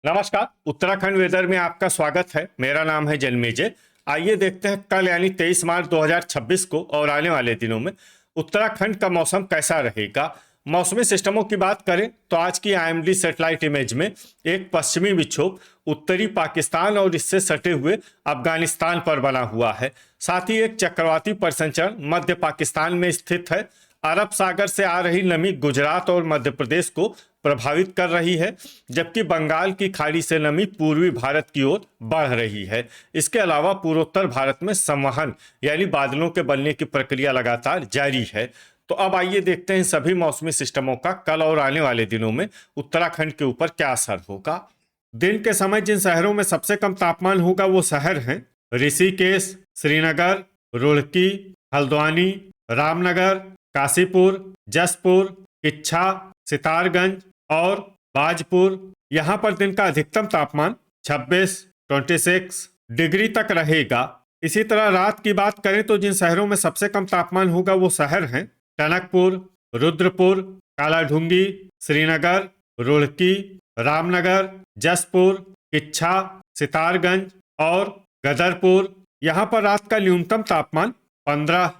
नमस्कार। उत्तराखंड वेदर में आपका स्वागत है। मेरा नाम है जन्मेजय। आइए देखते हैं कल यानी 23 मार्च 2026 को और आने वाले दिनों में उत्तराखंड का मौसम कैसा रहेगा। मौसमी सिस्टमों की बात करें तो आज की आईएमडी सैटेलाइट इमेज में एक पश्चिमी विक्षोभ उत्तरी पाकिस्तान और इससे सटे हुए अफगानिस्तान पर बना हुआ है। साथ ही एक चक्रवाती परिसंचरण मध्य पाकिस्तान में स्थित है। अरब सागर से आ रही नमी गुजरात और मध्य प्रदेश को प्रभावित कर रही है, जबकि बंगाल की खाड़ी से नमी पूर्वी भारत की ओर बढ़ रही है। इसके अलावा पूर्वोत्तर भारत में संवहन यानी बादलों के बनने की प्रक्रिया लगातार जारी है। तो अब आइए देखते हैं सभी मौसमी सिस्टमों का कल और आने वाले दिनों में उत्तराखंड के ऊपर क्या असर होगा। दिन के समय जिन शहरों में सबसे कम तापमान होगा वो शहर हैं ऋषिकेश, श्रीनगर, रुड़की, हल्द्वानी, रामनगर, काशीपुर, जसपुर, किच्छा, सितारगंज और बाजपुर। यहाँ पर दिन का अधिकतम तापमान 26 डिग्री तक रहेगा। इसी तरह रात की बात करें तो जिन शहरों में सबसे कम तापमान होगा वो शहर हैं टनकपुर, रुद्रपुर, कालाढूंगी, श्रीनगर, रुड़की, रामनगर, जसपुर, किच्छा, सितारगंज और गदरपुर। यहाँ पर रात का न्यूनतम तापमान 15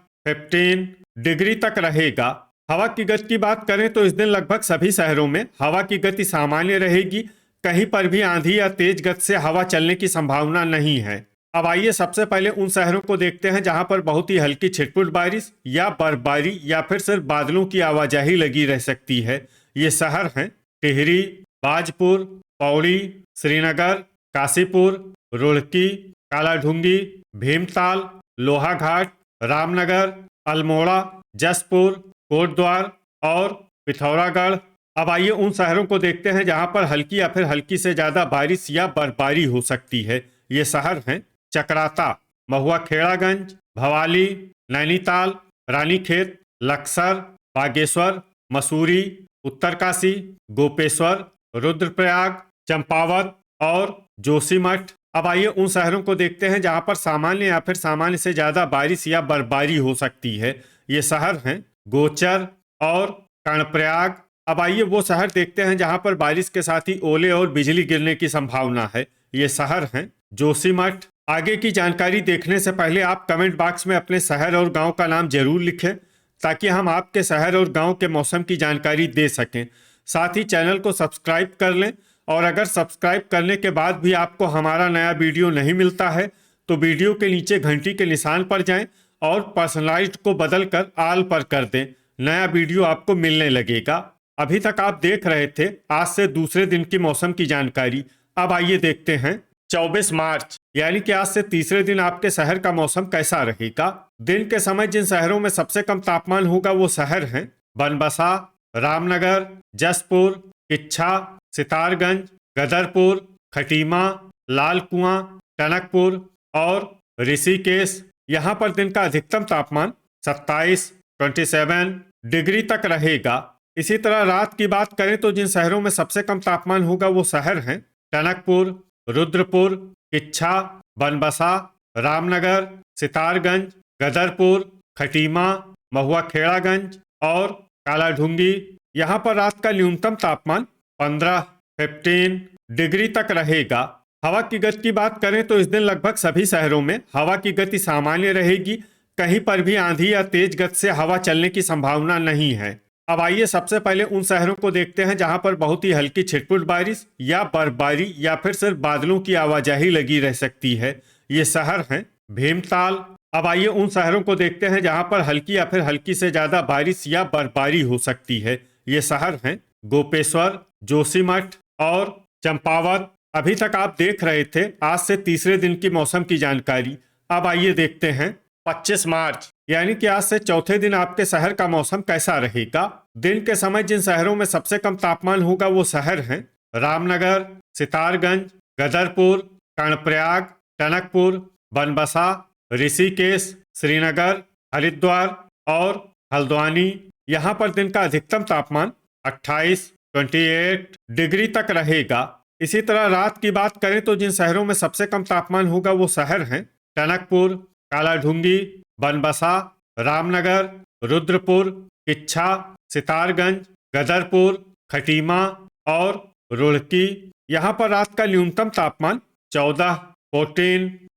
डिग्री तक रहेगा। हवा की गति की बात करें तो इस दिन लगभग सभी शहरों में हवा की गति सामान्य रहेगी। कहीं पर भी आंधी या तेज गति से हवा चलने की संभावना नहीं है। अब आइए सबसे पहले उन शहरों को देखते हैं जहां पर बहुत ही हल्की छिटपुट बारिश या बर्फबारी या फिर सिर्फ बादलों की आवाजाही लगी रह सकती है। ये शहर हैं टिहरी, बाजपुर, पौड़ी, श्रीनगर, काशीपुर, रुड़की, कालाढूंगी, भीमताल, लोहाघाट, रामनगर, अल्मोड़ा, जसपुर, कोटद्वार और पिथौरागढ़। अब आइए उन शहरों को देखते हैं जहां पर हल्की या फिर हल्की से ज्यादा बारिश या बर्फबारी हो सकती है। ये शहर हैं चकराता, महुआ खेड़ागंज, भवाली, नैनीताल, रानीखेत, लक्सर, बागेश्वर, मसूरी, उत्तरकाशी, गोपेश्वर, रुद्रप्रयाग, चंपावत और जोशीमठ। अब आइए उन शहरों को देखते हैं जहां पर सामान्य या फिर सामान्य से ज्यादा बारिश या बर्फबारी हो सकती है। ये शहर हैं गोचर और कर्णप्रयाग। अब आइए वो शहर देखते हैं जहां पर बारिश के साथ ही ओले और बिजली गिरने की संभावना है। ये शहर हैं जोशीमठ। आगे की जानकारी देखने से पहले आप कमेंट बॉक्स में अपने शहर और गांव का नाम जरूर लिखें ताकि हम आपके शहर और गांव के मौसम की जानकारी दे सकें। साथ ही चैनल को सब्सक्राइब कर लें और अगर सब्सक्राइब करने के बाद भी आपको हमारा नया वीडियो नहीं मिलता है तो वीडियो के नीचे घंटी के निशान पर जाएं और पर्सनलाइज्ड को बदलकर आल पर कर दें। नया वीडियो आपको मिलने लगेगा। अभी तक आप देख रहे थे आज से दूसरे दिन की मौसम की जानकारी। अब आइए देखते हैं 24 मार्च यानी कि आज से तीसरे दिन आपके शहर का मौसम कैसा रहेगा। दिन के समय जिन शहरों में सबसे कम तापमान होगा वो शहर हैं बनबसा, रामनगर, जसपुर, किच्छा, सितारगंज, गदरपुर, खटीमा, लालकुआं, टनकपुर और ऋषिकेश। यहाँ पर दिन का अधिकतम तापमान 27 डिग्री तक रहेगा। इसी तरह रात की बात करें तो जिन शहरों में सबसे कम तापमान होगा वो शहर हैं टनकपुर, रुद्रपुर, किच्छा, बनबसा, रामनगर, सितारगंज, गदरपुर, खटीमा, महुआ खेड़ागंज और कालाढूंगी। यहाँ पर रात का न्यूनतम तापमान 15 डिग्री तक रहेगा। हवा की गति की बात करें तो इस दिन लगभग सभी शहरों में हवा की गति सामान्य रहेगी। कहीं पर भी आंधी या तेज गति से हवा चलने की संभावना नहीं है। अब आइए सबसे पहले उन शहरों को देखते हैं जहां पर बहुत ही हल्की छिटपुट बारिश या बर्फबारी या फिर सिर्फ बादलों की आवाजाही लगी रह सकती है। ये शहर हैं भीमताल। अब आइए उन शहरों को देखते हैं जहां पर हल्की या फिर हल्की से ज्यादा बारिश या बर्फबारी हो सकती है। ये शहर हैं गोपेश्वर, जोशीमठ और चंपावत। अभी तक आप देख रहे थे आज से तीसरे दिन की मौसम की जानकारी। अब आइए देखते हैं 25 मार्च यानी कि आज से चौथे दिन आपके शहर का मौसम कैसा रहेगा। दिन के समय जिन शहरों में सबसे कम तापमान होगा वो शहर हैं रामनगर, सितारगंज, गदरपुर, कर्णप्रयाग, टनकपुर, बनबसा, ऋषिकेश, श्रीनगर, हरिद्वार और हल्द्वानी। यहाँ पर दिन का अधिकतम तापमान 28 डिग्री तक रहेगा। इसी तरह रात की बात करें तो जिन शहरों में सबसे कम तापमान होगा वो शहर हैं टनकपुर, कालाढूंगी, बनबसा, रामनगर, रुद्रपुर, किच्छा, सितारगंज, गदरपुर, खटीमा और रुड़की। यहाँ पर रात का न्यूनतम तापमान 14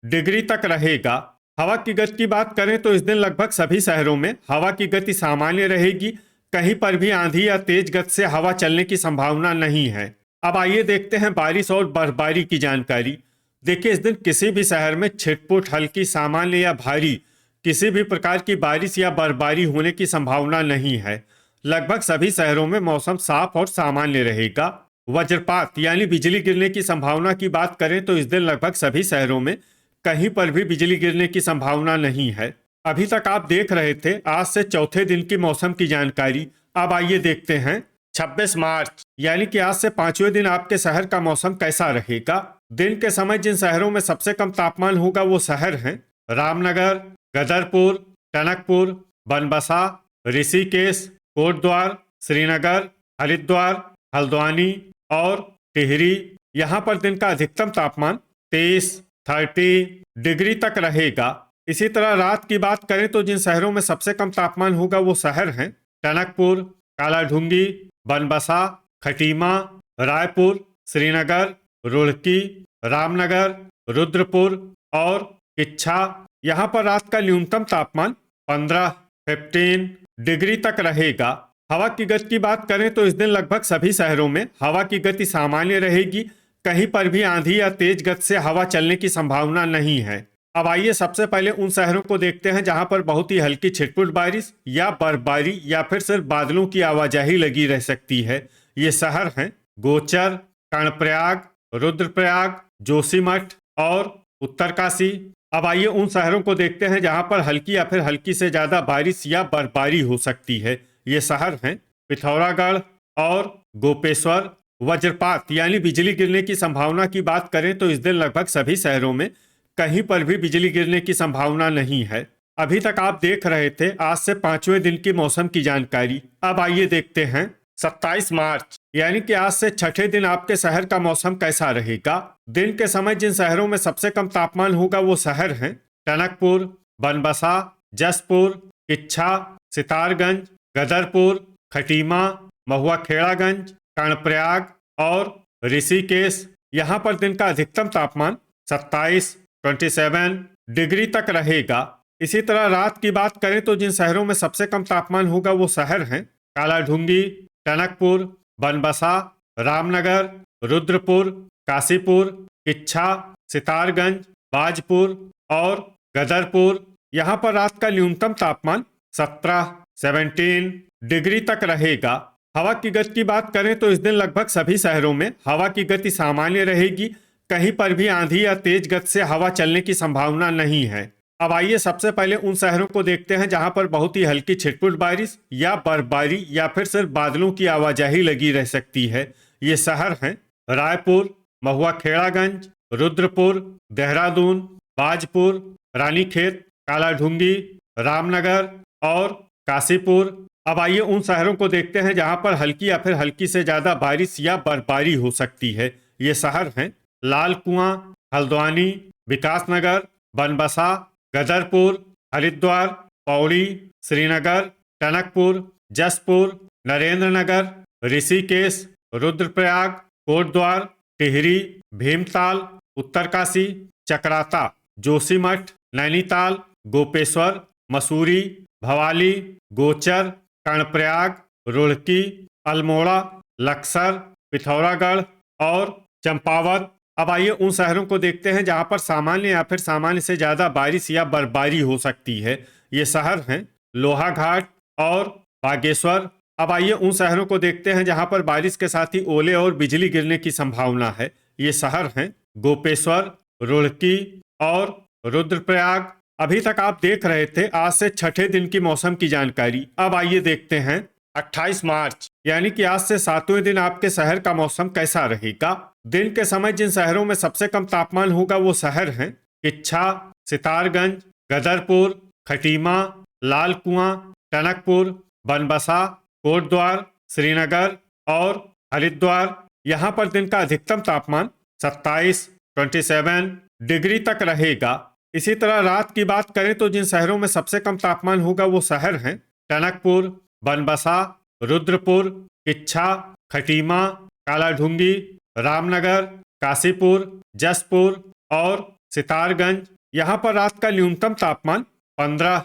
डिग्री तक रहेगा। हवा की गति की बात करें तो इस दिन लगभग सभी शहरों में हवा की गति सामान्य रहेगी। कहीं पर भी आंधी या तेज गति से हवा चलने की संभावना नहीं है। अब आइए देखते हैं बारिश और बर्फबारी की जानकारी। देखिए, इस दिन किसी भी शहर में छिटपुट, हल्की, सामान्य या भारी किसी भी प्रकार की बारिश या बर्फबारी होने की संभावना नहीं है। लगभग सभी शहरों में मौसम साफ और सामान्य रहेगा। वज्रपात यानी बिजली गिरने की संभावना की बात करें तो इस दिन लगभग सभी शहरों में कहीं पर भी बिजली गिरने की संभावना नहीं है। अभी तक आप देख रहे थे आज से चौथे दिन की मौसम की जानकारी। अब आइए देखते हैं 26 मार्च यानी कि आज से 5वें दिन आपके शहर का मौसम कैसा रहेगा। दिन के समय जिन शहरों में सबसे कम तापमान होगा वो शहर हैं रामनगर, गदरपुर, टनकपुर, बनबसा, ऋषिकेश, कोटद्वार, श्रीनगर, हरिद्वार, हल्द्वानी और टिहरी। यहाँ पर दिन का अधिकतम तापमान 30 डिग्री तक रहेगा। इसी तरह रात की बात करें तो जिन शहरों में सबसे कम तापमान होगा वो शहर हैं टनकपुर, कालाढूंगी, बनबसा, खटीमा, रायपुर, श्रीनगर, रुड़की, रामनगर, रुद्रपुर और किच्छा। यहाँ पर रात का न्यूनतम तापमान 15 डिग्री तक रहेगा। हवा की गति की बात करें तो इस दिन लगभग सभी शहरों में हवा की गति सामान्य रहेगी। कहीं पर भी आंधी या तेज गति से हवा चलने की संभावना नहीं है। अब आइए सबसे पहले उन शहरों को देखते हैं जहां पर बहुत ही हल्की छिटपुट बारिश या बर्फबारी या फिर सिर्फ बादलों की आवाजाही लगी रह सकती है। ये शहर हैं गोचर, कर्णप्रयाग, रुद्रप्रयाग, जोशीमठ और उत्तरकाशी। अब आइए उन शहरों को देखते हैं जहां पर हल्की या फिर हल्की से ज्यादा बारिश या बर्फबारी हो सकती है। ये शहर हैं पिथौरागढ़ और गोपेश्वर। वज्रपात यानी बिजली गिरने की संभावना की बात करें तो इस दिन लगभग सभी शहरों में कहीं पर भी बिजली गिरने की संभावना नहीं है। अभी तक आप देख रहे थे आज से 5वें दिन की मौसम की जानकारी। अब आइए देखते हैं 27 मार्च यानी कि आज से छठे दिन आपके शहर का मौसम कैसा रहेगा। दिन के समय जिन शहरों में सबसे कम तापमान होगा वो शहर हैं टनकपुर, बनबसा, जसपुर, किच्छा, सितारगंज, गदरपुर, खटीमा, महुआखेड़ागंज, कर्णप्रयाग और ऋषिकेश। यहाँ पर दिन का अधिकतम तापमान 27 डिग्री तक रहेगा। इसी तरह रात की बात करें तो जिन शहरों में सबसे कम तापमान होगा वो शहर हैं कालाढूंगी, टनकपुर, बनबसा, रामनगर, रुद्रपुर, काशीपुर, किच्छा, सितारगंज, बाजपुर और गदरपुर। यहाँ पर रात का न्यूनतम तापमान 17 डिग्री तक रहेगा। हवा की गति की बात करें तो इस दिन लगभग सभी शहरों में हवा की गति सामान्य रहेगी। कहीं पर भी आंधी या तेज गति से हवा चलने की संभावना नहीं है। अब आइए सबसे पहले उन शहरों को देखते हैं जहां पर बहुत ही हल्की छिटपुट बारिश या बर्फबारी या फिर सिर्फ बादलों की आवाजाही लगी रह सकती है। ये शहर हैं रायपुर, महुआखेड़ागंज, रुद्रपुर, देहरादून, बाजपुर, रानीखेत, कालाढूंगी, रामनगर और काशीपुर। अब आइए उन शहरों को देखते हैं जहां पर हल्की या फिर हल्की से ज्यादा बारिश या बर्फबारी हो सकती है। ये शहर हैं लाल कुआं, हल्द्वानी, विकासनगर, बनबसा, गदरपुर, हरिद्वार, पौड़ी, श्रीनगर, टनकपुर, जसपुर, नरेंद्रनगर, ऋषिकेश, रुद्रप्रयाग, कोटद्वार, टिहरी, भीमताल, उत्तरकाशी, चक्राता, जोशीमठ, नैनीताल, गोपेश्वर, मसूरी, भवाली, गोचर, कर्णप्रयाग, रुड़की, अल्मोड़ा, लक्सर, पिथौरागढ़ और चंपावत। अब आइए उन शहरों को देखते हैं जहां पर सामान्य या फिर सामान्य से ज्यादा बारिश या बर्फबारी हो सकती है। ये शहर हैं लोहाघाट और बागेश्वर। अब आइए उन शहरों को देखते हैं जहां पर बारिश के साथ ही ओले और बिजली गिरने की संभावना है। ये शहर हैं गोपेश्वर, रुड़की और रुद्रप्रयाग। अभी तक आप देख रहे थे आज से छठे दिन की मौसम की जानकारी। अब आइए देखते हैं 28 मार्च यानी कि आज से 7वें दिन आपके शहर का मौसम कैसा रहेगा। दिन के समय जिन शहरों में सबसे कम तापमान होगा वो शहर हैं किच्छा, सितारगंज, गदरपुर, खटीमा, लाल कुआं, टनकपुर, बनबसा, कोटद्वार, श्रीनगर और हरिद्वार। यहाँ पर दिन का अधिकतम तापमान 27 डिग्री तक रहेगा। इसी तरह रात की बात करें तो जिन शहरों में सबसे कम तापमान होगा वो शहर हैं टनकपुर, बनबसा, रुद्रपुर, किच्छा, खटीमा, कालाढूंगी, रामनगर, काशीपुर, जसपुर और सितारगंज। यहाँ पर रात का न्यूनतम तापमान 15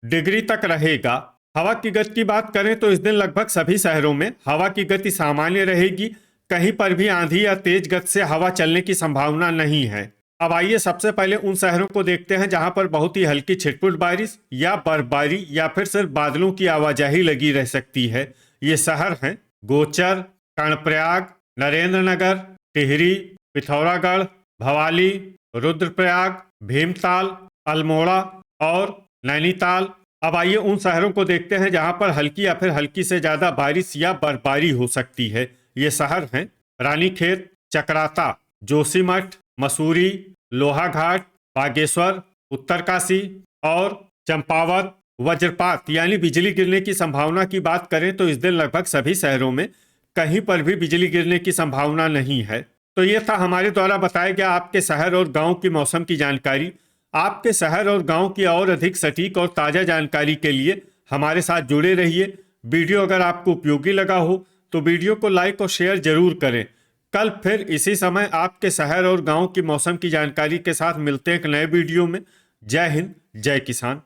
डिग्री तक रहेगा। हवा की गति की बात करें तो इस दिन लगभग सभी शहरों में हवा की गति सामान्य रहेगी। कहीं पर भी आंधी या तेज गति से हवा चलने की संभावना नहीं है। अब आइए सबसे पहले उन शहरों को देखते हैं जहां पर बहुत ही हल्की छिटपुट बारिश या बर्फबारी या फिर सिर्फ बादलों की आवाजाही लगी रह सकती है। ये शहर हैं गोचर, कर्णप्रयाग, नरेंद्र नगर, टिहरी, पिथौरागढ़, भवाली, रुद्रप्रयाग, भीमताल, अल्मोड़ा और नैनीताल। अब आइए उन शहरों को देखते हैं जहां पर हल्की या फिर हल्की से ज्यादा बारिश या बर्फबारी हो सकती है। ये शहर हैं रानीखेत, चकराता, जोशीमठ, मसूरी, लोहाघाट, बागेश्वर, उत्तरकाशी और चंपावत। वज्रपात यानी बिजली गिरने की संभावना की बात करें तो इस दिन लगभग सभी शहरों में कहीं पर भी बिजली गिरने की संभावना नहीं है। तो ये था हमारे द्वारा बताया गया आपके शहर और गांव की मौसम की जानकारी। आपके शहर और गांव की और अधिक सटीक और ताज़ा जानकारी के लिए हमारे साथ जुड़े रहिए। वीडियो अगर आपको उपयोगी लगा हो तो वीडियो को लाइक और शेयर जरूर करें। कल फिर इसी समय आपके शहर और गांव की मौसम की जानकारी के साथ मिलते हैं एक नए वीडियो में। जय हिंद, जय किसान।